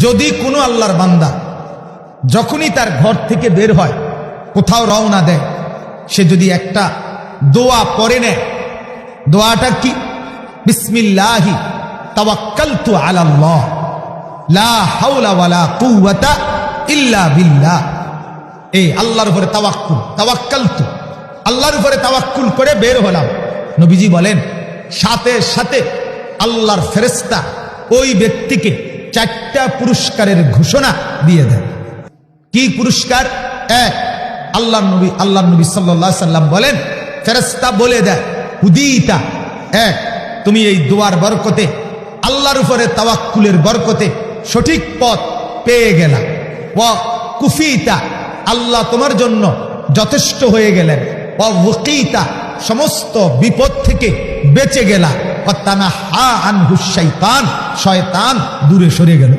যদি কোনো আল্লাহর বান্দা যখনই তার ঘর থেকে বের হয়, কোথাও রওনা দেয়, সে যদি একটা দোয়া পড়ে নেয়, দোয়াটা কি? বিসমিল্লাহি তাওয়াক্কালতু আলাল্লাহ লা হাওলা ওয়ালা কুওয়াতা ইল্লা বিল্লাহ। এই আল্লাহর উপরে তাওয়াক্কালতু, আল্লাহর উপরে তাওয়াক্কুল করে বের হলাম। নবীজি বলেন সাথে সাথে আল্লাহর ফেরেশতা ওই ব্যক্তিকে 4টা পুরস্কারের ঘোষণা দিয়ে দেন। কি পুরস্কার? এক, আল্লাহর নবী সাল্লাল্লাহু আলাইহি সাল্লাম বলেন, ফেরেশতা বলে দেয় হুদিতা, এক, তুমি এই দোয়ার বরকতে, আল্লাহর উপরে তাওয়াক্কুলের বরকতে সঠিক পথ পেয়ে গেলা। ওয়া কুফিতা, আল্লাহ তোমার জন্য যথেষ্ট হয়ে গেলেন। ওয়া ওয়াকিতা, সমস্ত বিপদ থেকে বেঁচে গেলা। ওয়া তানাহা আনহু শাইতান, শয়তান দূরে সরে গেল।